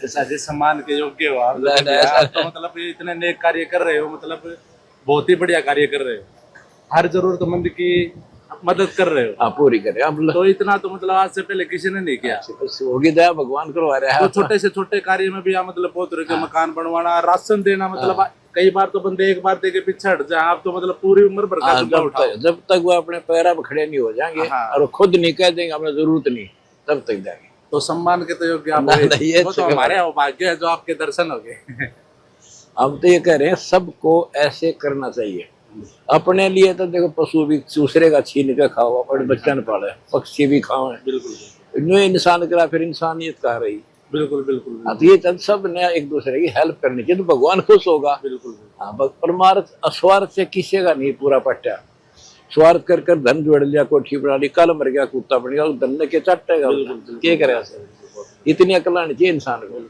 ऐसा जी सम्मान के योग्य हो आप। तो मतलब ये इतने नेक कार्य कर रहे हो, मतलब बहुत ही बढ़िया कार्य कर रहे हो, हर जरूरतमंद की मदद कर रहे हो। आप पूरी करें आप। तो इतना तो मतलब आज से पहले किसी ने नहीं किया। होगी दया, भगवान करवा रहा है। तो छोटे से छोटे कार्य में भी आप मतलब बहुत तरह के मकान बनवाना, राशन देना, मतलब कई बार तो बंदे एक बार दे के पीछे हट जाए, आप तो मतलब पूरी उम्र भर का जब तक वो अपने पैरों पर खड़े नहीं हो जाएंगे और खुद नहीं कह देंगे हमें जरूरत नहीं, तब तक जाएंगे। तो सम्मान के तो योग्य आप वो तो हमारे भाग्य है जो आपके दर्शन हो गए। हम तो ये कह रहे हैं सबको ऐसे करना चाहिए। अपने लिए तो देखो पशु भी दूसरे का छीन के खाओ, अपने बच्चा न पाले, पक्षी भी खाओ। बिल्कुल इंसान करा फिर इंसानियत कहा रही। बिल्कुल बिल्कुल। तो ये सब ने एक दूसरे की हेल्प करनी चाहिए, तो भगवान खुश होगा। बिल्कुल हाँ, परमार्थ अस्वार्थ से किसी का नहीं पूरा पट्टा। स्वार्थ कर कर धन जोड़ लिया, कोठी बना ली, कल मर गया कुत्ता बन गया, धन के चटेगा क्या करेगा। इतनी अकल आनी चाहिए इंसान को।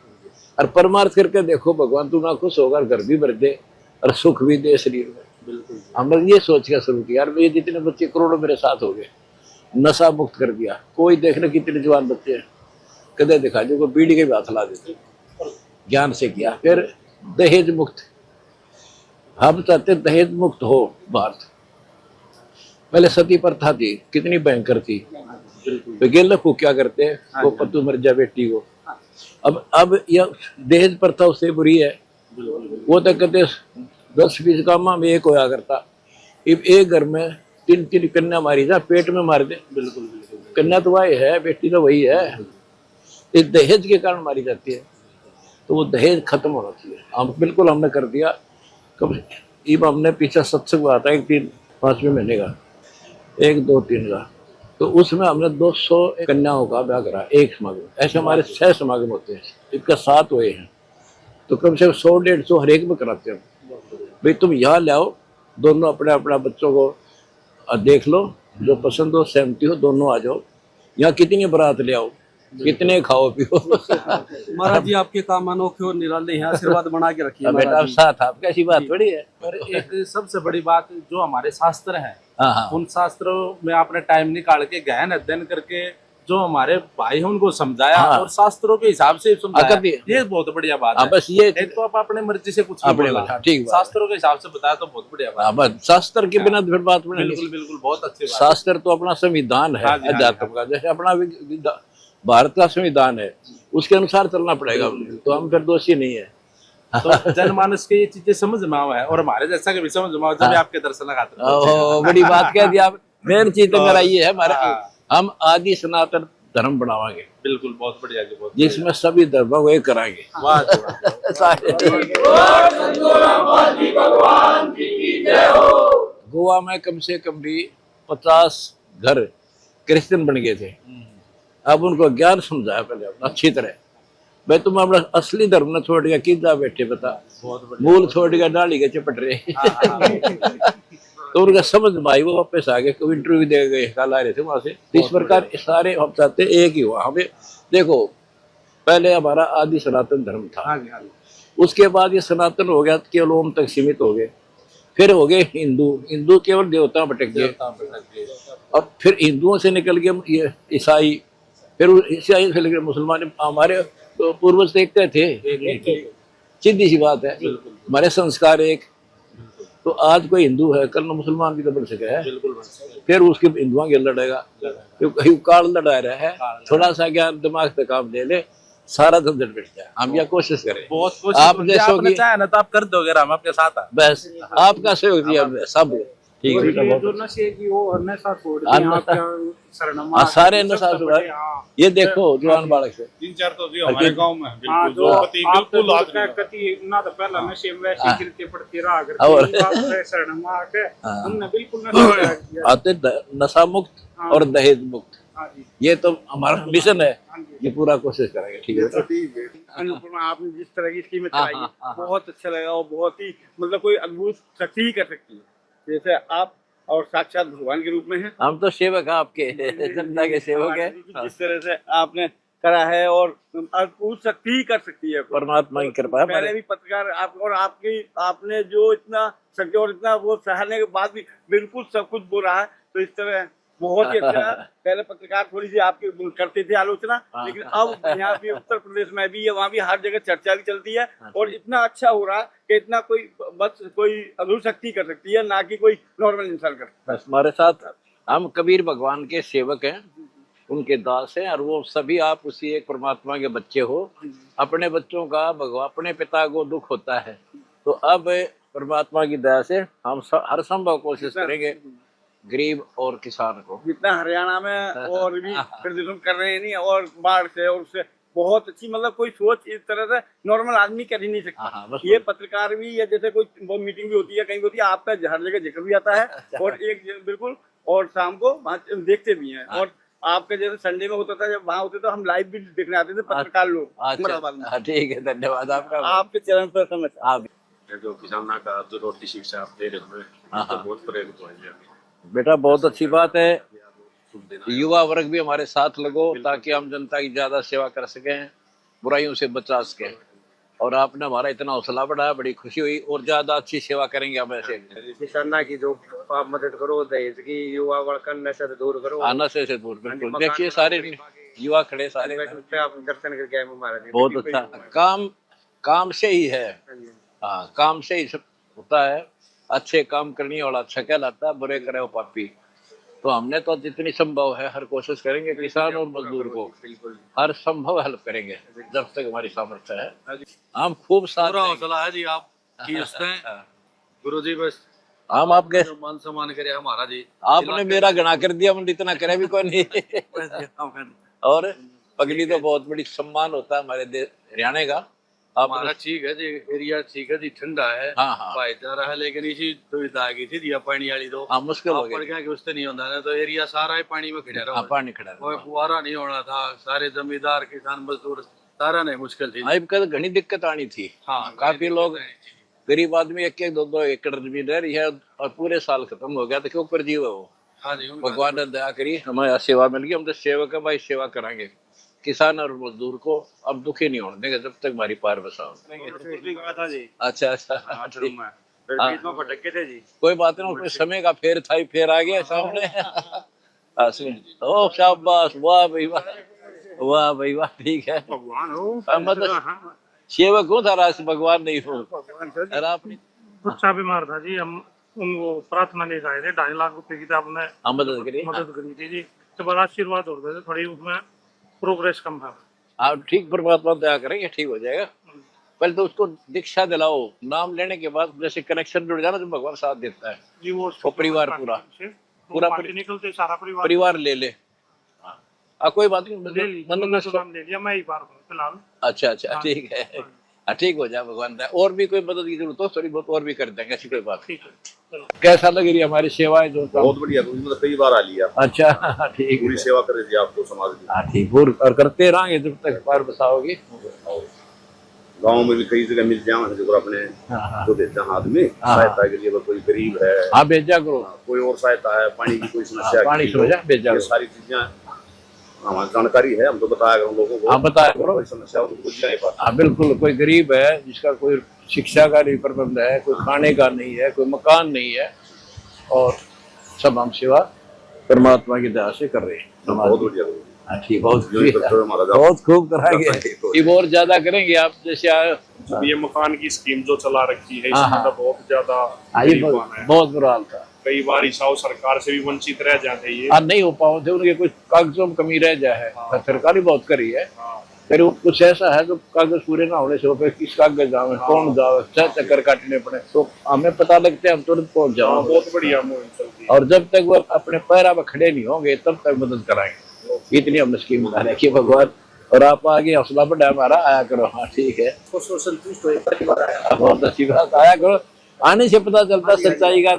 और परमार्थ करके देखो भगवान तुम्हारा खुश होगा, घर भी भर दे और सुख भी दे शरीर में। बिल्कुल हमने ये सोच के शुरू किया यार, ये जितने बच्चे करोड़ों मेरे साथ हो गए, नशा मुक्त कर दिया। कोई देखने कितने जवान बच्चे हैं, कदे दिखा जो बीड़ी के भी हाथ ला देते, ज्ञान से किया। फिर दहेज मुक्त, हम चाहते दहेज मुक्त हो भारत। पहले सती प्रथा थी, कितनी भयंकर थी। गेल को क्या करते, वो पतु मर जा बेटी को। अब यह दहेज प्रथा उससे बुरी है। वो तो कहते 10-20 कामा में एक होया करता, अब एक घर में 3-3 कन्या मारी जा, पेट में मार दे। बिल्कुल कन्या तो वही है, बेटी तो वही है। इस दहेज के कारण मारी जाती है, तो वो दहेज खत्म होना चाहिए। हम बिल्कुल हमने कर दिया। कब अब हमने पीछे सत्संग हुआ था 5वें महीने का, 1, 2, 3 का, तो उसमें हमने 200 कन्याओं का ब्याह करा एक समागम। ऐसे हमारे 6 समागम होते हैं, इसका 7 हुए हैं, तो कम से कम 100-150 हर एक में कराते हैं। भाई तुम यहाँ ले आओ, दोनों अपने अपना बच्चों को देख लो, जो पसंद हो सहमति हो दोनों आ जाओ। यहाँ कितनी बारात ले आओ, कितने खाओ पियो। महाराज जी आपके काम अनोखे और निराले हैं, आशीर्वाद बना के रखिए। बेटा साथ आपकी ऐसी बात थोड़ी है। और एक सबसे बड़ी बात, जो हमारे शास्त्र हैं, उन शास्त्रों में आपने टाइम निकाल के गहन अध्ययन करके जो हमारे भाई हैं उनको समझाया और शास्त्रों के हिसाब से समझाया, ये बहुत बढ़िया बात है। बस ये एक तो आप अपने मर्जी से कुछ बोला, ठीक शास्त्रों के हिसाब से बताया तो बहुत बढ़िया बात। शास्त्र के बिना फिर बात बिल्कुल बिल्कुल बहुत अच्छी बात। शास्त्र तो अपना संविधान है अध्यात्म का, जैसे अपना भारत का संविधान है, उसके अनुसार चलना पड़ेगा। तो हम फिर दोषी नहीं है। तो जनमानस के ये चीजें समझ में आवा है और हमारे जैसा के भी समझ में आवा जब आपके दर्शन खाते। बड़ी बात कह दी आप। मेन चीज तो मेरा ये है, हमारे हम आदि सनातन धर्म बनावाएंगे। बिल्कुल बहुत बढ़िया जी, बहुत जिसमें सभी धर्मों को एक कराएंगे। गोवा में कम से कम भी 50 घर क्रिश्चियन बन गए थे। अब उनको ज्ञान समझाया पहले अच्छी तरह, भाई तुम अपना असली धर्म न छोड़ गया कि जा बैठे बता, मूल छोड़ गया डाली के चपट रहे। तो उनका समझ भाई वो वापस आ गए, इंटरव्यू दे गए, कल आ रहे थे वहां से। इस प्रकार सारे हम चाहते एक ही हुआ। हमें देखो पहले हमारा आदि सनातन धर्म था, उसके बाद ये सनातन हो गया, केवल ओम तक सीमित हो गए। फिर हो गए हिंदू केवल देवता भटक गए। अब फिर हिंदुओं से निकल गए ये ईसाई, फिर ईसाई से लेकर मुसलमान। हमारे तो पूर्वज देखते थे, सीधी सी बात है, हमारे संस्कार एक। तो आज कोई हिंदू है, कल मुसलमान भी तो बन सके है। फिर उसके हिंदुओं के लड़ेगा, काल लड़ा रहा है। थोड़ा सा ज्ञान दिमाग पे काम ले ले, सारा झंझट बैठ जाए। हम यह कोशिश करें, बहुत कोशिश आप जैसो की चाहे ना तो आप कर दोगे, हम आपके साथ हैं। बस आपका सहयोग दिया सब ठीक है। जो नशे की वो नशा छोड़ दिया, सारे नशा छोड़ा। ये देखो जवान बालक से 3-4 तो जो हमारे गांव में बिल्कुल ना तो पहला नशे में वैसे गिरते पड़ते रहा करते, शरण में आके हमने बिल्कुल नशा किया। आते नशा मुक्त और दहेज मुक्त, ये तो हमारा मिशन है, ये पूरा कोशिश करेंगे। ठीक है। अनुपमा आपने जिस तरह की स्कीम चलाई बहुत अच्छा लगा, और बहुत ही मतलब कोई अद्भुत शक्ति ही कर सकती है, जैसे आप और साक्षात भगवान के रूप में हैं। हम तो सेवक हैं आपके, जनता के सेवक हैं। जिस तरह से आपने करा है और अद्भुत शक्ति ही कर सकती है, परमात्मा की कृपा है। पहले भी पत्रकार आप और आपने जो इतना शक्ति और इतना वो सहने के बाद भी बिल्कुल सब कुछ बोला है, तो इस तरह बहुत ही अच्छा लगा। पहले पत्रकार थोड़ी सी आपके करते थे आलोचना, लेकिन अब यहाँ भी उत्तर प्रदेश में भी है, वहाँ भी हर जगह चर्चा भी चलती है और इतना अच्छा हो रहा कि इतना कोई बस कोई अधूर शक्ति कर सकती है, ना कि कोई नॉर्मल इंसान कर सकता है। बस हमारे साथ हम कबीर भगवान के सेवक हैं, उनके दास हैं, और वो सभी आप उसी एक परमात्मा के बच्चे हो। अपने बच्चों का भगवान अपने पिता को दुख होता है, तो अब परमात्मा की दया से हम हर संभव कोशिश करेंगे गरीब और किसान को। जितना हरियाणा में और भी प्रदर्शन कर रहे हैं नहीं, और बाढ़ से और उससे बहुत अच्छी, मतलब कोई सोच इस तरह से नॉर्मल आदमी कर ही नहीं सकता। ये पत्रकार भी, या जैसे कोई मीटिंग भी होती है कहीं भी होती है, आपका हर जगह जिक्र भी आता है और एक बिल्कुल, और शाम को वहाँ देखते भी हैं। और आपके जैसे संडे में होता था, जब वहाँ होते तो हम लाइव भी देखने आते थे पत्रकार लोग। ठीक है, धन्यवाद आपका। आपके चरण पर समझ जो किसाना का जो रोटी शिक्षा आप दे रहे हो, तो बहुत प्रेरित हुए। बेटा बहुत अच्छी बात है, युवा वर्ग भी हमारे साथ लगो ताकि हम जनता की ज्यादा सेवा कर सकें, बुराइयों से बचा सकें। और आपने हमारा इतना हौसला बढ़ाया, बड़ी खुशी हुई, और ज्यादा अच्छी सेवा करेंगे हम ऐसे। किसाना की जो आप मदद करो, दहेज की, युवा वर्ग का नशा से दूर करो, नशे से दूर, बिल्कुल। देखिए सारे युवा खड़े, सारे आप दर्शन करके आए महाराज। बहुत अच्छा काम से ही है। हाँ, काम से ही सब होता है। अच्छे काम करने वाला अच्छा कहलाता है, बुरे करे वो पापी। तो हमने तो जितनी संभव है हर कोशिश करेंगे, किसान और मजदूर को हर संभव हेल्प करेंगे जब तक हमारी सामर्थ्य है। हम खूब सारा हौसला है जी आप खींचते हैं गुरु जी, बस हम आपके मान सम्मान करे हमारा जी। आपने मेरा गणा कर दिया, हम इतना करे भी कोई नहीं। और पगली तो बहुत बड़ी सम्मान होता है हमारे हरियाणा का। हमारा ठीक है जी, एरिया ठीक है जी, ठंडा है, भाईचारा है, लेकिन इसी दुविधा आ गई थी दिया पानी वाली तो मुश्किल हो गया कि उससे नहीं होता ना, तो एरिया सारा ही पानी में खड़ा रहा, पानी खड़ा रहा, फुहारा नहीं होना था। सारे जमींदार किसान मजदूर सारा नहीं, मुश्किल थी, घनी दिक्कत आनी थी। हाँ, काफी लोग गरीब आदमी 1-2 एकड़ जमीन रह रही है और पूरे साल खत्म हो गया, तो क्यों कर जीव है वो। हाँ जी, भगवान ने दया करी, हमें सेवा मिल गई, हम तो सेवक है भाई, सेवा कराएंगे किसान और मजदूर को। अब दुखी नहीं होने देंगे जब तक हमारी पार बसाओ। अच्छा भटके थे जी, कोई बात नहीं, समय का फेर था ही, फेर आ गया सामने। ओ शाबाश, वाह भाई वाह, वाह भाई वाह, ठीक है। भगवान हो, मतलब सेवक हो था, राज भगवान नहीं हो। आपने बच्चा बीमार था जी, हम उनको प्रार्थना लेकर आए थे, 2.5 लाख रुपए की तो आपने मदद करी थी जी। तो बड़ा आशीर्वाद हो गए थे, थोड़ी उसमें प्रोग्रेस कम था। आप ठीक, परमात्मा दया करेंगे, ठीक हो जाएगा। पहले तो उसको दीक्षा दिलाओ, नाम लेने के बाद जैसे कनेक्शन जुड़ जाना तो भगवान साथ देता है जी। वो परिवार पूरा निकलते सारा परिवार ले ले। कोई बात नहीं, ले लिया मैं ही बार फिलहाल। अच्छा, ठीक है, ठीक हो जाए भगवान दया। और भी कोई मदद की जरूरत हो थोड़ी बहुत और भी कर देंगे, ऐसी कोई बात। कैसा लग रही है हमारी सेवाएं? जो बहुत बढ़िया, मतलब कई बार आ लिया। अच्छा, ठीक, पूरी सेवा कर दी आपको समाज की। ठीक, और करते रहेंगे जब तक पार बसाओगे। गाँव में भी कई जगह मिल जाए जो अपने जो देते हैं हाथ में सहायता के लिए, कोई गरीब है, हाँ भेजा करो। कोई और सहायता है, पानी की कोई समस्या, पानी भेजा, सारी चीजें हमारी जानकारी है, हम तो बताया करो लोगों को। हाँ बताया करो, कोई समस्या कुछ नहीं पाता। हाँ बिल्कुल, कोई गरीब है जिसका कोई शिक्षा का नहीं प्रबंध है, कोई खाने का नहीं है, कोई मकान नहीं है, और सब हम सेवा परमात्मा की दया से कर रहे हैं। बहुत बढ़िया, ठीक, बहुत खूब कराएंगे, और ज्यादा करेंगे। आप जैसे ये मकान की स्कीम जो चला रखी है, इसमें तो बहुत ज्यादा बहुत बुरा हाल था। कई बार ईसाओ सरकार से भी वंचित रह जाते हैं, नहीं हो पाओ थे, उनके कुछ कागजों में कमी रह जाए। सरकार ही बहुत करी है, फिर कुछ ऐसा है जो कागज पूरे ना होने से किस कागज जावे, कौन जावे, 6 चक्कर काटने पड़े, तो हमें पता लगता है, हम तुरंत पहुंच जाओ। बहुत बढ़िया मुहिम चलती है, और जब तक वो अपने पैरा में खड़े नहीं होंगे तब तक मदद कराएंगे। इतनी हमने स्कीम बना रखी है भगवान। और आप आगे हौसला बढ़ा हमारा, आया करो। हाँ ठीक है, संतुष्ट हो, बहुत अच्छी बात, आया करो। आने से पता चलता सच्चाई का,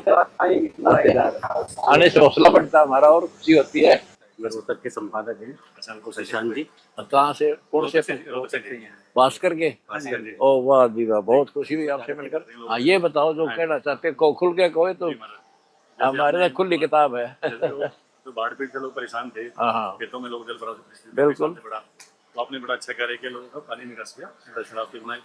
आने से हौसला बढ़ता हमारा और खुशी होती है। रोहतक के संपादक हैं शशांक जी। कहाँ से, कौन से? भास्कर के। ओ वाह जी वाह, बहुत खुशी हुई आपसे मिलकर। हाँ ये बताओ जो कहना चाहते को, खुल के कहो, तो हमारे खुली किताब है। तो बाढ़ पीड़ित लोग परेशान थे, खेतों में लोग जल भराव बिल्कुल, तो आपने बड़ा अच्छा कार्य किया, लोगों का पानी निकास किया, दर्शन आपके बनाए।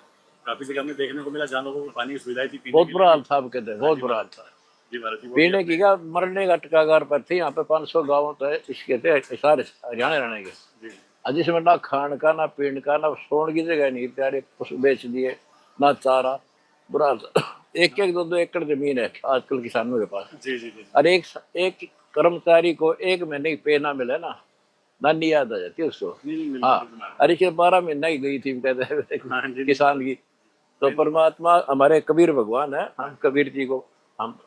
काफी जगह हमें देखने को मिला जहाँ लोगों को पानी की सुविधाएं थी, बहुत बुरा हाल था, कहते हैं बहुत बुरा हाल था। जी महाराज जी, पीने की क्या, मरने का टिकागार पर थी। यहाँ पे 500 गाँव तो इसके थे, सारे हरियाणा रहने के। जी जिसमें ना खान का, ना पीने का, ना सोने की जगह नहीं, प्यारे पशु बेच दिए, ना चारा, बुरा हाल था। एक एक 2-2 एकड़ जमीन है आजकल किसानों के पास। जी जी जी और एक कर्मचारी को 1 महीने की पे ना मिले ना, नानी याद आ जाती है उसको। नहीं हाँ, बिल्कुल महाराज। अरे इसके 12 महीना ही गई थी कहते हाँ हैं जी किसान की। तो परमात्मा हमारे कबीर भगवान है, हम कबीर जी को, हम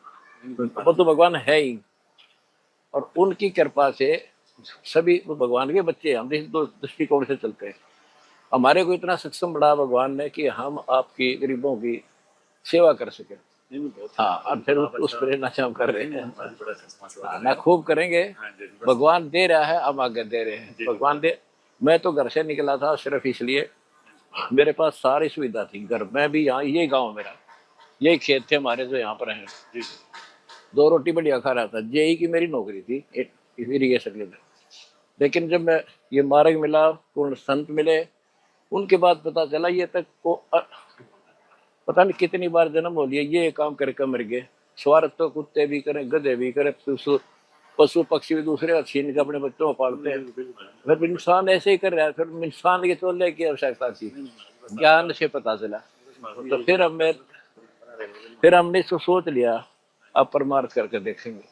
वो तो भगवान है ही, और उनकी कृपा से सभी वो भगवान के बच्चे हैं। हम इस दो दृष्टिकोण से चलते हैं। हमारे को इतना सक्षम बढ़ा भगवान ने कि हम आपकी गरीबों की सेवा कर सके। नहीं, बहुत हाँ, और फिर उस प्रेरणा से हम कर रहे हैं। महाराज बड़ा अच्छा हाँ, ना खूब करेंगे, हाँ जी जी, भगवान दे रहा है, हम आगे दे रहे हैं। भगवान दे। मैं तो घर से निकला था सिर्फ इसलिए, मेरे पास सारी सुविधा थी घर में भी। यहाँ ये गांव मेरा, यही खेत थे हमारे जो यहाँ पर हैं। जी 2 रोटी बढ़िया खा रहा था। जेई की मेरी नौकरी थी इरीगेशन के अंदर। लेकिन जब मैं ये मार्ग मिला, पूर्ण संत मिले, उनके बाद पता चला ये तक को पता नहीं कितनी बार जन्म हो लिया, ये काम करके मर गए। स्वार्थ तो कुत्ते भी करें, गधे भी करें, पशु पक्षी भी दूसरे छीन के अपने बच्चों को पालते हैं। फिर इंसान ऐसे ही कर रहा है, फिर इंसान के चोले की आवश्यकता थी, ज्ञान से पता चला। तो फिर हमने इसको सोच लिया, अब परमार्थ करके देखेंगे।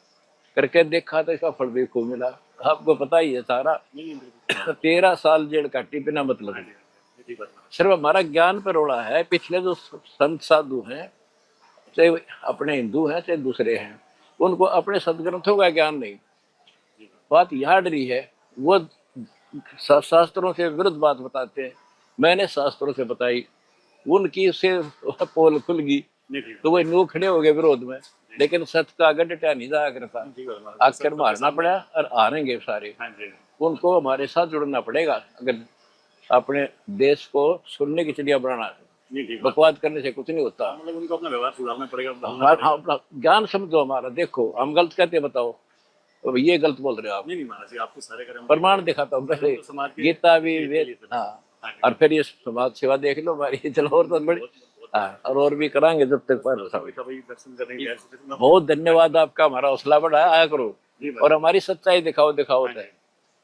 करके देखा तो इसका फल भी खूब मिला। आपको पता ही है सारा। तो 13 साल जेल काटी बिना मतलब, सिर्फ हमारा ज्ञान पर रोड़ा है। पिछले जो संत साधु हैं, चाहे अपने हिंदू हैं चाहे दूसरे हैं, उनको अपने सदग्रंथों का ज्ञान नहीं। बात यहाँ डरी है, वो शास्त्रों से विरुद्ध बात बताते हैं। मैंने शास्त्रों से बताई, उनकी उससे पोल खुल गई, तो वो न्यू खड़े हो गए विरोध में। लेकिन सत्य का आगे डटा नहीं जाया करता, आखिर मारना पड़ा और हारेंगे सारे। उनको हमारे साथ जुड़ना पड़ेगा अगर अपने देश को सुनने की चिड़िया बनाना है। बकवाद करने से कुछ नहीं होता। मतलब उनको अपना व्यवहार सुधारना पड़ेगा। हाँ, अपना ज्ञान समझो हमारा। देखो हम गलत कहते बताओ, तो ये गलत बोल रहे हो आप। नहीं महाराज जी, आपको सारे कर्म प्रमाण दिखाता हूँ पहले, गीता भी, वेद। हाँ, और फिर ये समाज सेवा देख लो हमारी। चलो और तो बड़ी, हाँ, और भी कराएंगे जब तक पर। दर्शन करने की बहुत धन्यवाद आपका, हमारा हौसला बढ़ाया। आया करो और हमारी सच्चाई दिखाओ होता है।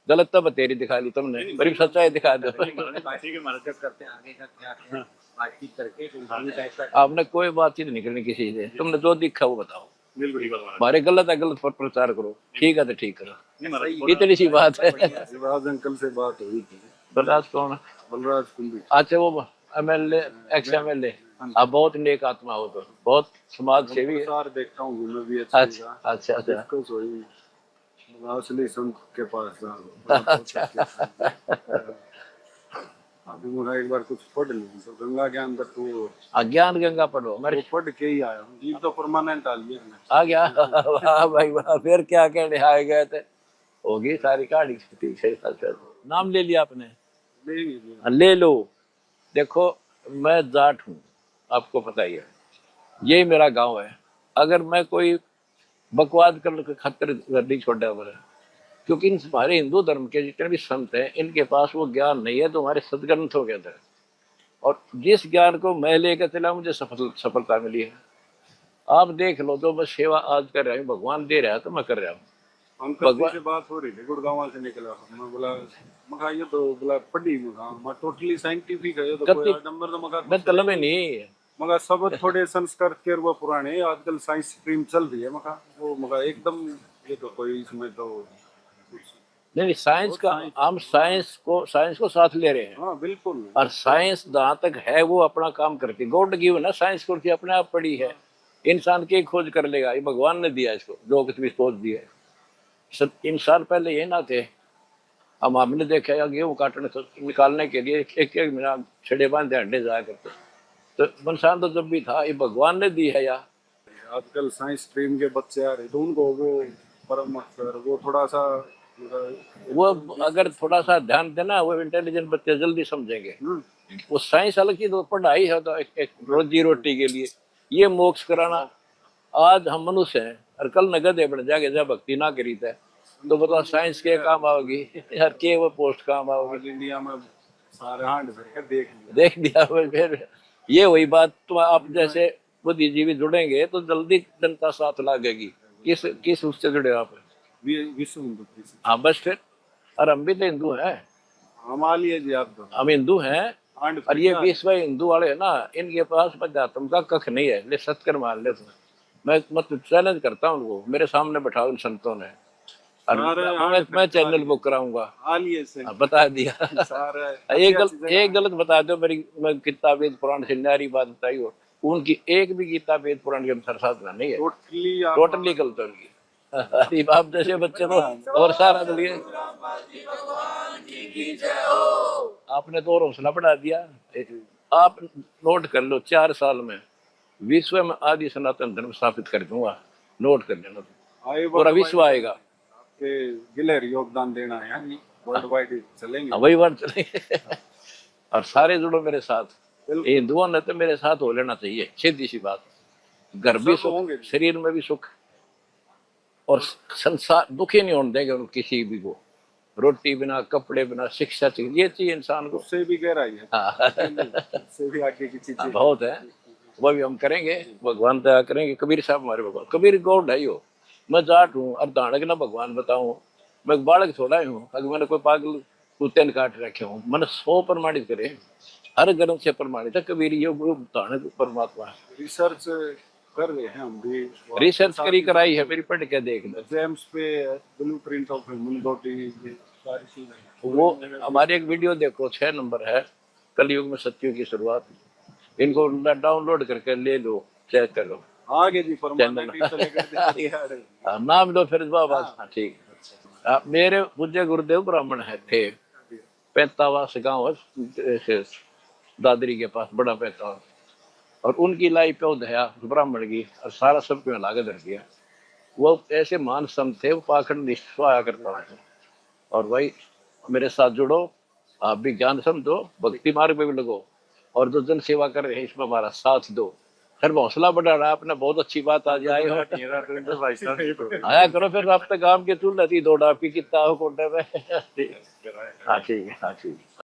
गलत तो बतेरी दिखा ली तुमने, बड़ी सच्चाई दिखा दो। आपने कोई बातचीत नहीं करनी किसी से, तुमने जो दिखा वो बताओ। हमारे गलत है, गलत पर प्रचार करो, ठीक है तो ठीक करो, इतनी सी बात है। बलराज अंकल से बात हुई थी। बलराज कौन? बलराज कुंभी। अच्छा, वो MLA, ex-MLA। आप बहुत नेक आत्मा हो, तो बहुत समाज सेवी है। देखता हूँ घूमे भी अच्छा। अच्छा असली संत के पास अभी मुझे एक बार कुछ पढ़ ली तो गंगा ज्ञान तक तो ज्ञान गंगा पढ़ो, मैं पढ़ के ही आया हूँ। जीव तो परमानेंट आ गया। वाह भाई वाह, फिर क्या कहने आए गए थे, होगी सारी कहानी। ठीक है, नाम ले लिया आपने, ले लो। देखो मैं जाट हूँ, आपको पता ही है, यही मेरा गांव है। अगर मैं कोई बकवाद करने के खतर नहीं छोड़ा मेरा, क्योंकि इन हमारे हिंदू धर्म के जितने भी संत हैं, इनके पास वो ज्ञान नहीं है तो हमारे सदग्रंथों के अंदर। और जिस ज्ञान को मैं लेकर चला, मुझे सफलता मिली है। आप देख लो, तो मैं सेवा आज कर रहा हूँ, भगवान दे रहा है तो मैं कर रहा हूँ। अंकल से बात हो रही थी, गुड़गांव से निकला। मैं बोला मगा ये तो बोला पढ़ी मैं टोटली साइंटिफिक है, तो कोई नंबर तो मगा मैं तलब नहीं मगर सब थोड़े संस्कार के वो पुराने, आजकल साइंस स्ट्रीम चल रही है मगा, वो मगा एकदम ये तो कोई इसमें तो नहीं, साइंस का हम साइंस को साथ ले रहे हैं। हाँ बिल्कुल। और साइंस जहाँ तक है वो अपना काम करती है। गॉड गिवन ना साइंस को, अपने आप पड़ी है। इंसान की खोज कर लेगा, ये भगवान ने दिया इसको, जो कुछ भी सोच दिया है। सब इंसान पहले ये ना थे। हमने देखा गेहूँ काटने निकालने के लिए एक महीना छड़े बांधे अंडे जाया करते, तो इंसान तो जब भी था, ये भगवान ने दी है। या आजकल साइंस स्ट्रीम के बच्चे आ रहे, तो उनको वो परम अक्षर वो थोड़ा सा वो अगर थोड़ा सा ध्यान देना, वो इंटेलिजेंट बच्चे जल्दी समझेंगे। वो साइंस अलग चीज, तो पढ़ाई है तो एक रोजी रोटी के लिए, ये मोक्ष कराना। आज हम मनुष्य हैं और कल नगद है, बढ़ जाके जब भक्ति ना करी थे तो बताओ साइंस के काम आओगी यार, के वो पोस्ट काम आओगी। इंडिया में सारे हांड देख दिया। फिर ये वही बात, तो आप जैसे बुद्धिजीवी जुड़ेंगे तो जल्दी जनता साथ लागेगी। किस उससे जुड़े हो आप? विश्व हिंदू परिषद। हाँ बस फिर, और हम भी तो हिंदू हैं, हमारे जी आप तो हम हिंदू हैं। और ये विश्व हिंदू वाले है ना, इनके पास अध्यात्म का कख नहीं है, ले सत्कर मान ले। तो मैं मतलब चैलेंज करता हूँ उनको, मेरे सामने बैठाओ इन संतों ने, और मैं चैनल बुक कराऊंगा। बता दिया। एक गलत बता दो मेरी, मैं गीता वेद पुराण से न्यारी बात बताई हो, उनकी एक भी गीता वेद पुराण के अनुसार साधना नहीं है, टोटली गलत है उनकी। अरे बाप जैसे बच्चे तो और सारा दिलिए आपने तो और हौसला बढ़ा दिया। आप नोट कर लो, 4 साल में विश्व में आदि सनातन धर्म स्थापित कर दूंगा, नोट कर लेना, पूरा विश्व आएगा। गिलहर योगदान देना है, वर्ल्ड वाइड चलेंगे, वही वर्ड चलेंगे। और सारे जुड़ो मेरे साथ, हिंदुओं ने तो मेरे साथ हो लेना चाहिए, सीधी सी बात। घर भी सुख, शरीर में भी सुख, और संसार दुखी नहीं होने देंगे उनको, किसी भी को, रोटी बिना, कपड़े बिना, शिक्षा चाहिए, ये चाहिए इंसान को। उससे भी गहराई है, उससे भी आगे की चीजें बहुत है, वो भी हम करेंगे, भगवान दया करेंगे। कबीर साहब हमारे भगवान, कबीर गॉड है यो। मैं जाट हूँ और दानक ना भगवान बताऊं, मैं बालक थोड़ा ही हूँ, अगर मैंने कोई पागल कुत्ते ने काट रखे हूँ, मैंने 100 प्रमाणित करे, हर ग्रंथ से प्रमाणित है कबीर ये दानक परमात्मा है। रिसर्च कर रहे हैं हम भी, रिसर्च करी कराई है मेरी, पढ़ के देख लो। जेम्स पे ब्लूप्रिंट ऑफ ह्यूमन बॉडी, सारी चीजें। वो हमारे एक वीडियो देखो, 6 नंबर है, कलयुग में सत्यों की शुरुआत, इनको डाउनलोड करके ले लो, चेक कर लो। आगे जी नाम लो फिर बाबा। हाँ ठीक है। मेरे पूज्य गुरुदेव ब्राह्मण है थे, 55 गाँव है दादरी के पास, बड़ा 55, और उनकी लाइफ पे दया ब्राह्मण की, और सारा सब पे लागे धर दिया। वो ऐसे मान सम थे, वो पाखंड निष्ठ आया करता था। और भाई मेरे साथ जुड़ो, आप भी ज्ञान समझो, भक्ति मार्ग में भी लगो, और जो जन सेवा कर रहे हैं इसमें हमारा साथ दो। फिर हौसला बढ़ा रहा आपने, बहुत अच्छी बात आज आए हो, आया करो फिर। अब तक काम के चूल्हा थी दौड़ा पी किता हो कोटे में। हाँ ठीक है, हाँ ठीक है।